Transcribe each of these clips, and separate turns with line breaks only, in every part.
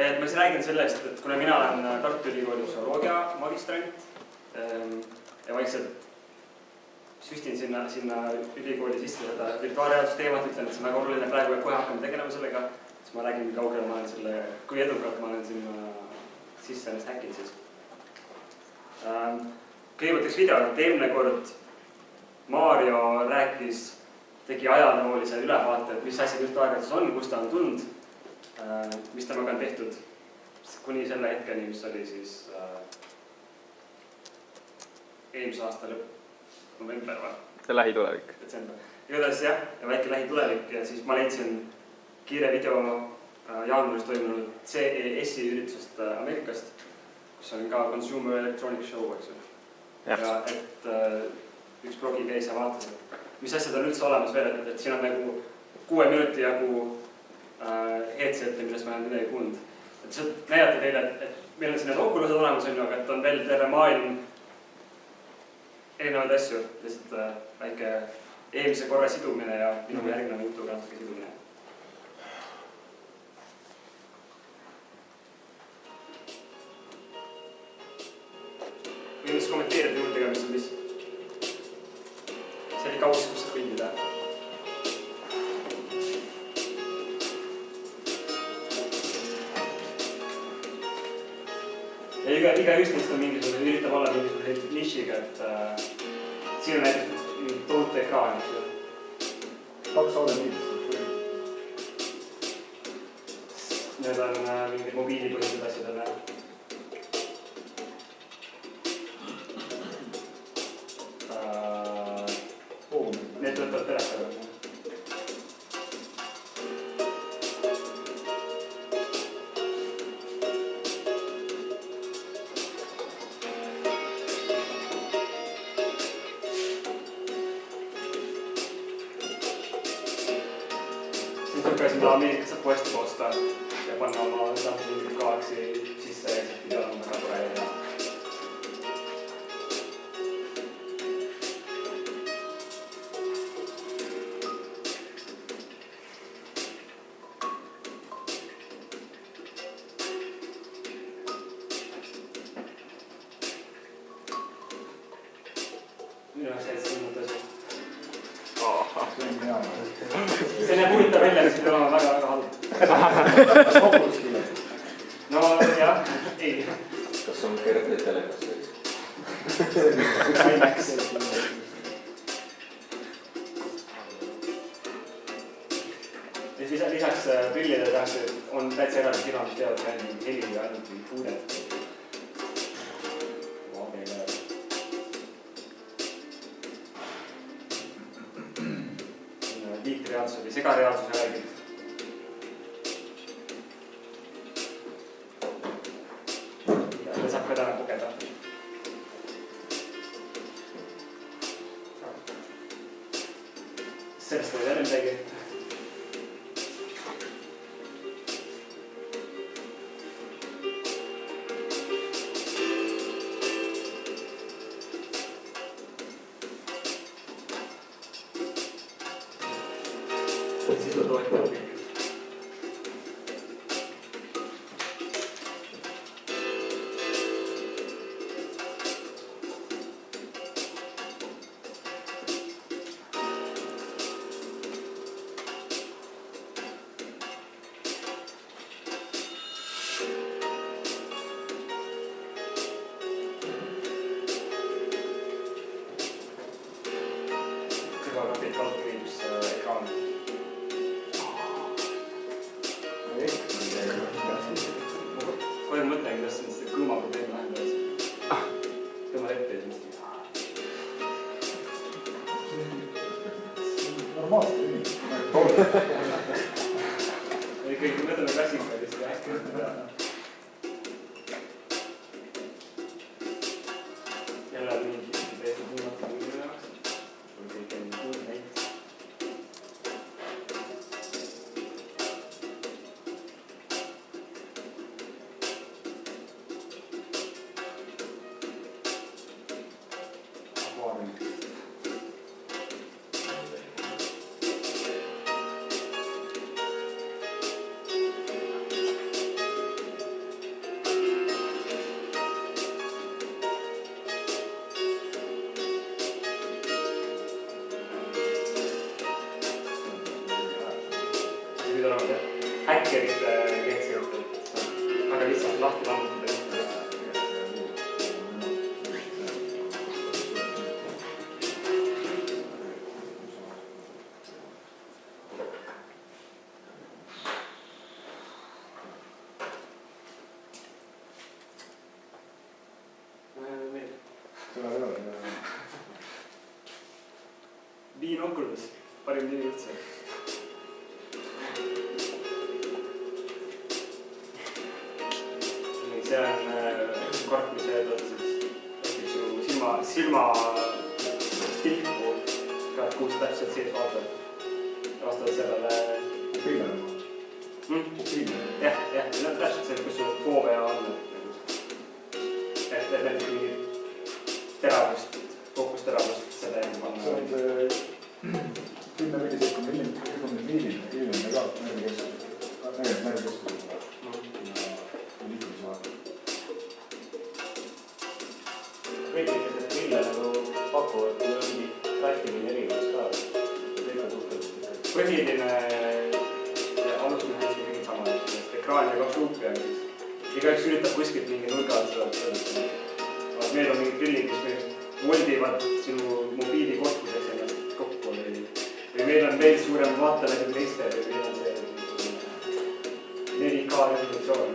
et ma siis räägin sellest, et kuna mina olen Tartu Ülikooli psühholoogia magistrant ja vaikselt süstin sinna ülikooli sisse seda virtuaalreaalsusteemat, ütlen, et see on väga oluline praegu, et kohe hakkame tegelema sellega, siis ma räägin, kaugele ma olen selle, kui edukalt ma olen sinna sisse ennast häkkinud siis. Kõigepealt üks video, et eelmine kord Maarjo tegi ajaloolise ülevaate, et mis asi virtuaalreaalsus on, kus ta on tulnud, mis temaga on tehtud kuni selle hetkeni, mis oli siis eelmise aasta lõpp, november või?
See lähitulevik.
Detsember. Igatahes jah, ja väike lähitulevik ja siis ma leidsin kiire video jaanuaris toimunud CES-i üritusest Ameerikast, kus on ka Consumer Electronic Show, eks ju. Ja et üks blogi käis ja vaatas, et mis asjad on üldse olemas veel, et siin on nagu 6 minuti jagu headseti, millest ma olen midagi kuulnud. Et see näidati teile, et meil on siin need Oculused olemas, aga et on veel terve maailm erinevaid asju, lihtsalt väike eelmise korra sidumine ja minu järgneva jutuga natuke sidumine. Võin siis kommenteerida juurde ka, mis see oli kauss, kus sa kõndida. Ja iga üksteist on mingisugune, üritab olla mingisugune nišiga, et siin on näiteks tohutu ekraan, eks ju.
2 olemiidest.
Need on mingid mobiilipõhised asjadele. Need võtavad telefoni. Ameerikas saab poesti koosta ja panna oma mingit Galaxy sisse ja siis pidada on väga tore ja minu jaoks täitsa minut asi. See näeb huvitav välja, mis peab olema väga halb.
Kas Oculus küllalt?
No jah, ei.
Kas on kerge telekas sees?
IMAX. Ja lisaks prillide on täitsa eraldi firma, mis teevad ka heli ja ainult puudet. Liitreaalsus või segareaalsuse räägid. Ja saab ka täna kogeda. Sellest oli jälle midagi. Siis on toetanud kõik. Kõrvaga kõik kalkriips ekraan. Kohe mõtlen, kuidas seda kõõma probleemi lahendada. Tõmma ette ja siis.
Normaalselt inimesed.
Ikkagi mõtleme klassikalist ja hästi mõtleme. Jälle on mingi täiesti kuulmata mingil jaoks. Sul kõik on kuulda näit. olnud häkkerite keetsijuhtu. Väga lihtsalt lahti lammutada. Binoculus, parim nimi üldse. See on kork, mis öeldud siis silma tilku, kuhu sa täpselt sees vaatad. Vastavalt sellele... Jah, täpselt see, kus su koovea on. Et näiteks mingi teravust, fookusteravust selle panna.
See on see 10-15 miiline ka närvikeskusega.
Kriitilised mille pakuvad, kui on mingi praktiline erinevus ka. Põhiline alusmehhanism kõige sama, ekraan ja 2 luupi on siis. Igaüks üritab kuskilt mingi nurga alt seda. Aga meil on mingid prillid, mis voldivad sinu mobiili korpuseks ennast kokku või meil on veel suurem vaatelegi kui teiste või meil on see 4K resolutsioon.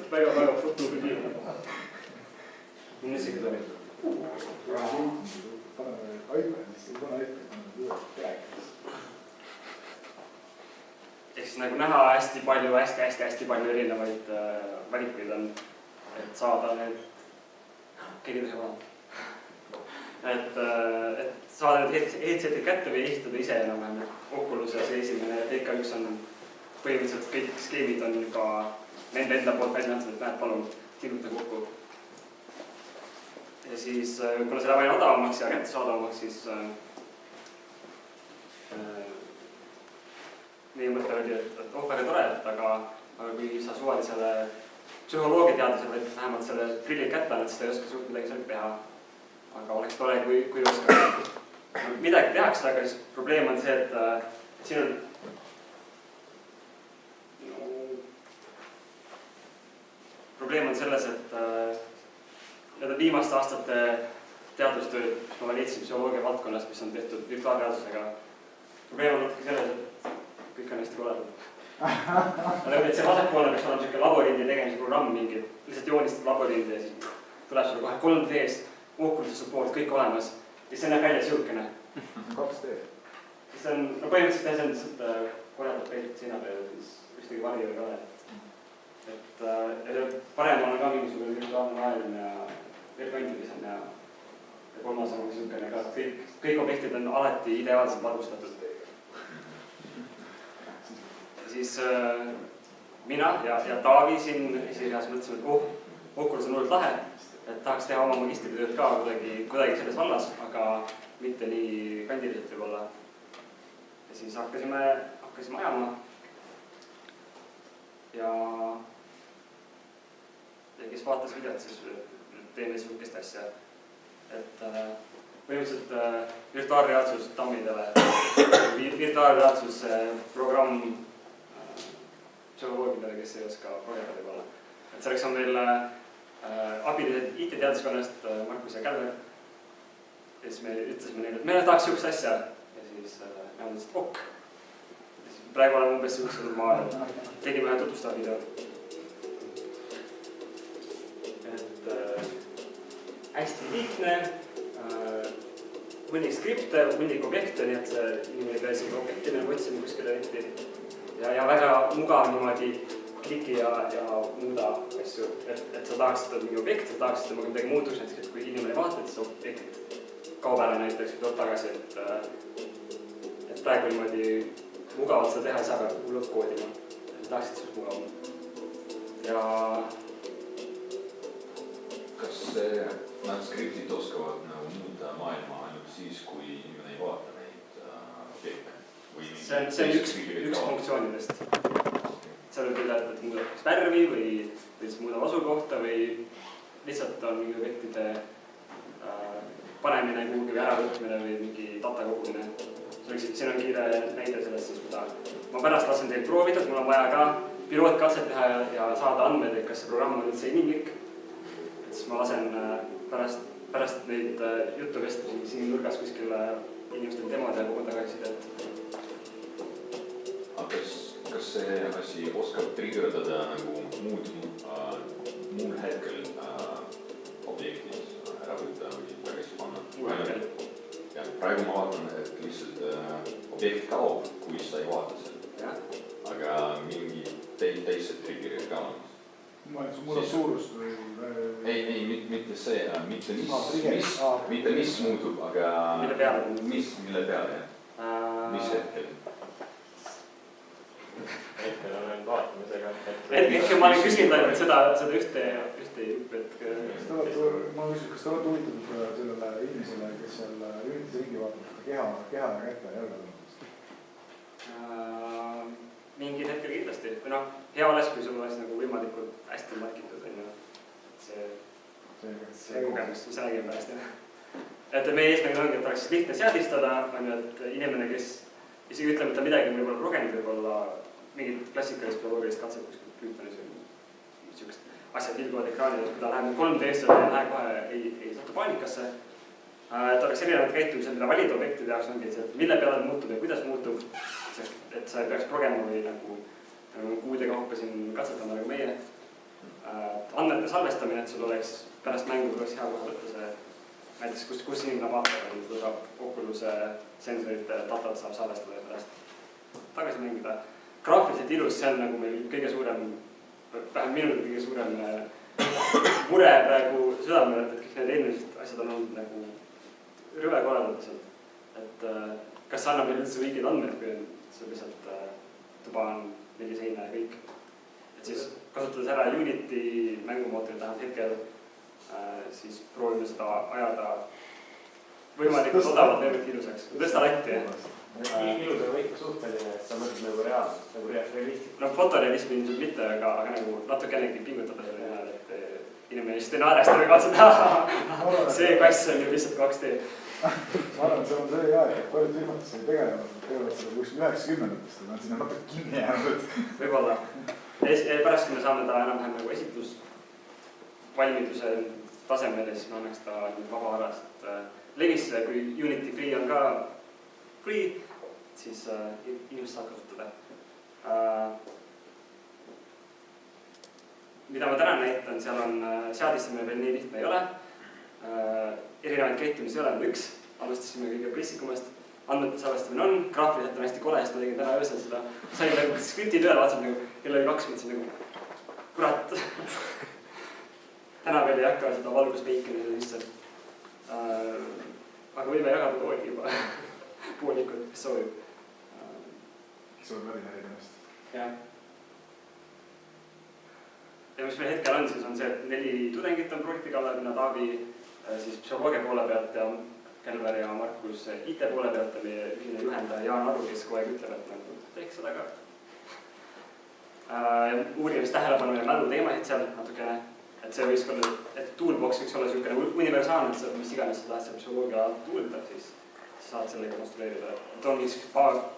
Väga fotografiirne. Minu isegi tuli. Ehk siis nagu näha hästi palju erinevaid valikuid on, et saada need, keegi tõsi vaadata. Et saada need headsetid kätte või esitada ise enam-vähem Oculus ja see esimene TK1 on põhimõtteliselt kõik skeemid on juba nende enda poolt välja antud, et näed, palun tilguta kokku. Ja siis, kuna see läheb aina odavamaks ja kättesaadavamaks, siis meie mõte oli, et väga tore, aga kui sa suvalisele psühholoogiateadlasele või vähemalt selle prilli kätte annad, siis ta ei oska suht midagi seal teha. Aga oleks tore, kui oskaks. Midagi tehakse, aga siis probleem on see, et siin on probleem on selles, et need on viimaste aastate teadustööd, mis ma leidsin psühholoogia valdkonnas, mis on tehtud virtuaalteadusega. Probleem on natuke selles, et kõik on hästi koledad. Et see vasakpoolne peaks olema selline laborindi tegemise programm mingi, lihtsalt joonistad laborindi ja siis tuleb sulle kohe 3D-s, Oculus'e support, kõik olemas ja see näeb välja siukene.
2D.
Siis on, no põhimõtteliselt see on lihtsalt koledad peetud seina peal, siis ühtegi vari ei ole. Et paremal on ka mingisugune virtuaalne maailm ja veel kvantilisem ja kolmas on niisugune ka, kõik objektid on alati ideaalselt ladustatud. Ja siis mina ja Taavi siin esilias mõtlesime, et Oculus on hullult lahe, et tahaks teha oma magistritööd ka kuidagi selles vallas, aga mitte nii kandiliselt võib-olla. Ja siis hakkasime ajama ja kes vaatas videot, siis teeme niisugust asja. Et põhimõtteliselt virtuaalreaalsus tammidele, virtuaalreaalsus programm psühholoogidele, kes ei oska programmida võib-olla. Et selleks on meil abilised IT-teaduskonnast Markus ja Käller. Ja siis me ütlesime neile, et me tahaks niisugust asja. Ja siis me mõtlesid, ok. Praegu oleme umbes niisugusel maal, et tegime ühe tutvustava video. Hästi lihtne, hunnik skripte, hunnik objekte, nii et see inimene ei pea isegi objekti meil otsima kuskile netti. Ja väga mugav niimoodi kliki ja muuda asju, et sa tahaksid mingi objekt, sa tahaksid temaga midagi muutuks, näiteks, et kui inimene vaatab, et see objekt kaob ära näiteks või tuleb tagasi, et praegu niimoodi mugavalt seda teha ei saa, aga hullult koodima, et tahaksid suht mugavam. Ja
kas nad skriptid oskavad muuta maailma ainult siis, kui inimene ei vaata neid objekte?
See on üks funktsioonidest. Seal võib öelda, et muudab värvi või siis muudab asukohta või lihtsalt on mingi objektide panemine kuhugi või äravõtmine või mingi data kogumine. Siin on kiire näide sellest, siis mida ma pärast lasen teil proovida, et mul on vaja ka pilootkatset teha ja saada andmed, et kas see programm on üldse inimlik. Et siis ma lasen pärast neid jutuvestlusi siin nurgas kuskil inimestel demod ja kogu tagasisidet.
Aga kas see asi oskab triggerada nagu muul hetkel objektis ära võtta või tagasi panna? Ja praegu ma vaatan, et lihtsalt objekt kaob, kui sa ei vaata seda. Aga mingi teised triggerid ka on.
Muudab suurust või?
Ei, mitte see, mitte mis muutub, aga mille peale, mis hetkel?
Hetkel on ainult vaatamisega.
Hetkel ma olen küsinud ainult seda ühte juppi, et...
Ma küsin, kas te olete huvitatud sellele inimesele, kes seal Unitis ringi vaatab keha ja kätte ja jalga tõmbamist?
Mingil hetkel kindlasti. Või noh, hea oleks, kui sul oleks nagu võimalikult hästi markitud, see kogemus, mis räägime pärast. Et meie eesmärgid ongi, et oleks lihtne seadistada, et inimene, kes isegi ütleb, et ta midagi võib-olla progenud, võib-olla mingid klassikalist bioloogilist katset kuskil Pythonis või niisugust asjad ilguvad ekraanides, kui ta läheb 3D-sse ja läheb kohe ei satu paanikasse. Et oleks erinevad käitumised, mida valida objektide jaoks ongi, et mille peale muutub ja kuidas muutub, et sa ei peaks progema või nagu kuude kaupa siin katsetama nagu meie. Andmete salvestamine, et sul oleks pärast mängu oleks hea kohe võtta see, näiteks kus inimene vaatab, võtab Oculus'e sensorite datat saab salvestada ja pärast tagasi mängida. Graafiliselt ilus, see on nagu meil kõige suurem, vähem minul kõige suurem mure praegu südamel, et kõik need eelmised asjad on olnud nagu rüve korraldatud. Et kas see annab meil üldse õiged andmed, kui see lihtsalt tuba on 4 seina ja kõik. Et siis kasutades ära Unity mängumootorit vähemalt hetkel, siis proovime seda ajada võimalikult odavalt võimalikult ilusaks. Tõsta latti.
Ilus on kõik suhteline, et sa mõtled nagu reaalselt, nagu realistlik.
No fotorealismi ilmselt mitte, aga nagu natukenegi pingutada selle nimel, et inimene just ei naeresta või katseda. See kass on ju lihtsalt 2D.
Ma arvan, et see on see ka, et paljud filmatis ei tegelevad seda kuskil 90-ndatest, aga on sinna natuke kinni jäänud.
Võib-olla. Pärast, kui me saame ta enam-vähem nagu esitusvalmiduse tasemele, siis me annaks ta vaba arast levisse, kui Unity Free on ka free, siis inimest saab kasutada. Mida ma täna näitan, seal on seadistamine veel nii lihtne ei ole. Erinevaid käitumisi ei ole, üks. Alustasime kõige prissikumast. Andmete salvestamine on, graafiliselt on hästi kole, sest ma tegin täna öösel seda. Sain nagu skripti tööle, vaatasin nagu kell oli 2 mõtlesin nagu kurat. Täna veel ei hakka seda valguspeikeni sisse. Aga võime jagada koodi juba poolikud, kes soovib.
Kes soovib läbi näida ennast.
Jah. Ja mis meil hetkel on, siis on see, et 4 tudengit on projekti kallal, mina Taavi siis psühholoogia poole pealt ja Kelver ja Markus IT poole pealt ja meie ühine juhendaja Jaan Aru, kes kogu aeg ütleb, et nagu teeks seda ka. Uurimist tähelepanu ja mälu teemasid seal natukene, et see võiks olla, et toolbox võiks olla niisugune universaalne, et mis iganes sa tahad seal psühholoogia tuulda, siis saad sellega konstrueerida. Et on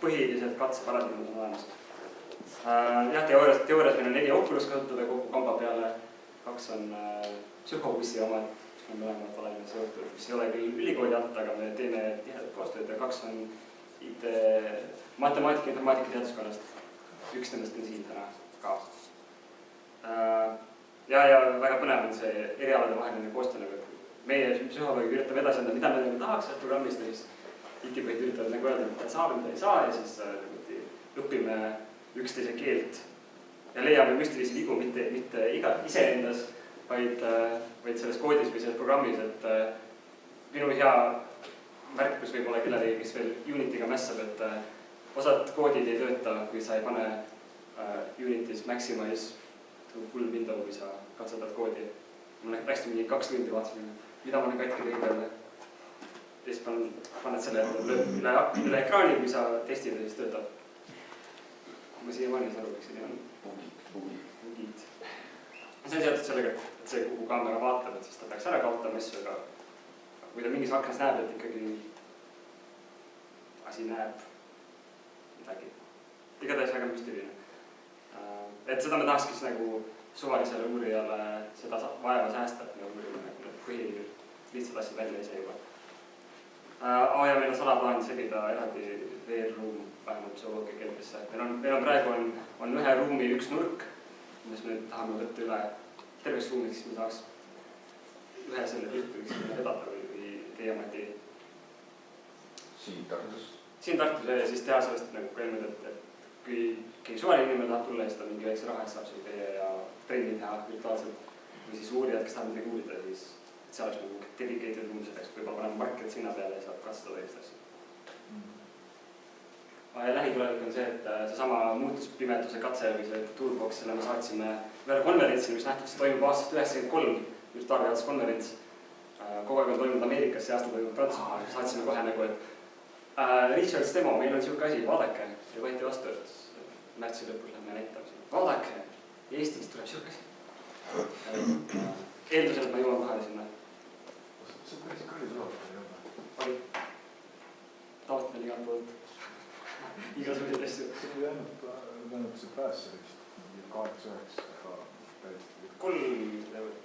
põhilised katseparadigmad on olemas. Jah, teoorias meil on 4 Oculus kasutada kogu kamba peale, 2 on psühhobussi omad, mis me mõlemad oleme seotud, mis ei ole küll ülikooli alt, aga me teeme tihedat koostööd ja 2 on IT matemaatika ja informaatika teaduskonnast. Üks nendest on siin täna ka. Ja väga põnev on see erialade vaheline koostöö, et meie psühholoogiga üritame edasi anda, mida me tahaks sellest programmist ja siis IT-põhid üritavad nagu öelda, mida saame, mida ei saa ja siis õpime üksteise keelt ja leiame müstilisi vigu mitte iseendas, vaid selles koodis või selles programmis, et minu hea märkus võib olla kellelegi, kes veel Unity'ga mässab, et osad koodid ei tööta, kui sa ei pane Unity's maximize to full window, kui sa katsetad koodi. Ma läksin mingi 2 tundi vaatasin, mida ma olen katki tegin peale. Ja siis paned selle üle ekraani, kui sa testid ja siis töötab. Ma siiamaani ei saa aru, miks see nii on. Bugid. see on seotud sellega, et see, kuhu kaamera vaatab, et siis ta peaks ära kaotama asju, aga kui ta mingis aknas näeb, et ikkagi asi näeb midagi. Igatahes väga müstiline. Et seda me tahaks siis nagu suvalisele uurijale seda vaeva säästa, et me uurime nagu need lihtsad asjad välja ise juba. Ja meil on salaplaan sebida eraldi veelruum vähemalt zooloogia keeltesse. Meil on praegu on ühe ruumi üks nurk, mis me tahame võtta üle terveks ruumiks, siis me tahaks ühe selle piltuiks vedada või teemati.
Siin Tartus?
Siin Tartus ja siis teha sellest nagu ka ilmselt, et kui keegi suvaline inimene tahab tulla ja siis ta mingi väikse raha eest saab seal käia ja trenni teha virtuaalselt või siis uurijad, kes tahab midagi uurida, siis see oleks nagu dedicated ruum selleks, võib-olla paneme markerid sinna peale ja saab katsuda õigest asja. Lähitulevik on see, et seesama muutuspimeduse katse või see toolbox, selle me saatsime ühele konverentsile, mis nähtud, see toimub aastast 1993, virtuaalreaalsuskonverents. Kogu aeg on toimunud Ameerikas, see aasta toimub Prantsusmaal, saatsime kohe nagu, et Richards demo, meil on siuke asi, vaadake, ja võeti vastu, et märtsi lõpus lähme näitame siin. Vaadake, Eestis tuleb siuke asi. Eeldusel, et ma jõuan kohale sinna.
See on päris kallis ulatuv, ei ole?
Oli. Taotlen igalt poolt. Igasuguseid asju.
See oli ainult see päässe vist, 8-9.
3 eurot.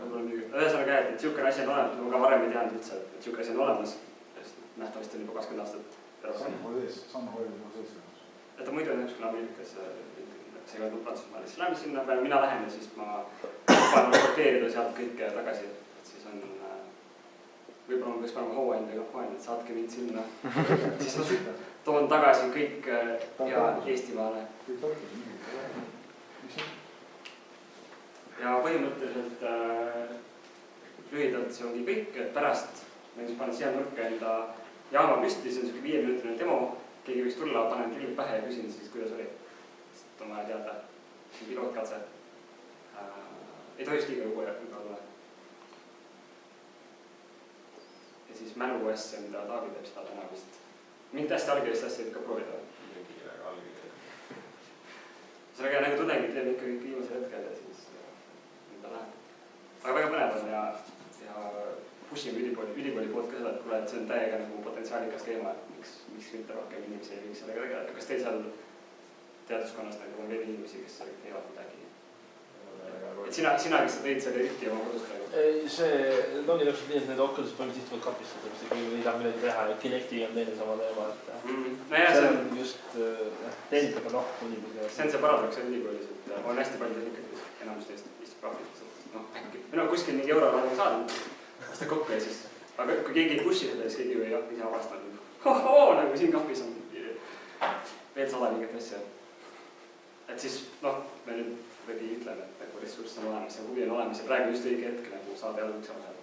Ühesõnaga, et siukene asi on olemas, ma ka varem ei teadnud üldse, et siuke asi on olemas. Nähtavasti on juba 20 aastat.
San Jose sees.
Et ta muidu on ükskõne Ameerikas, see ei ole Prantsusmaal. Siis lähme sinna peale, mina lähen ja siis ma panen raporteerida sealt kõike tagasi. Siis on, võib-olla ma peaks panema hooainde kampaania, et saatke mind sinna. Siis ma toon tagasi kõik ja Eestimaale. Ja põhimõtteliselt lühidalt see ongi kõik, et pärast ma just panen siia nurka enda jaama püsti, see on selline 5-minutine demo, keegi võiks tulla, panen prillid pähe ja küsin siis, kuidas oli. Sest on vaja teada, see on pilootkatse. Ei tohiks liiga juba tule. Ja siis mäluasja, mida Taavi teeb seda täna vist. Mingit hästi algelist asja ikka proovida. Sellega nagu tudengid teeb ikka viimasel hetkel ja siis mida läheb. Aga väga põnev on ja pushime ülikooli poolt ka seda, et kuule, et see on täiega nagu potentsiaalikas teema, et miks mitte rohkem inimesi ei võiks sellega tegeleda. Kas teil seal teaduskonnas nagu on veel inimesi, kes sellega teevad midagi? Et sina, kes sa tõid selle rifti oma kodust praegu?
See ongi täpselt nii, et need Oculus'id põhimõtteliselt lihtsalt kapistada, mis kui ei taha midagi teha ja Kinectiga on teine sama teema, et see on just tehnikaga muidugi.
See on see paradoks ülikoolis, et on hästi palju tehnikates, enamus teist istub praktikas. Äkki, meil on kuskil mingi eurorahadega saanud, vasta kokku ja siis, aga kui keegi ei pushi seda, siis keegi ju ei hakka ise avastanud. Nagu siin kapis on veel 100 minget asja. Et siis, me nüüd kuidagi ütleme, et nagu ressurss on olemas ja huvi on olemas ja praegu just õige hetk nagu saada alguks avastada.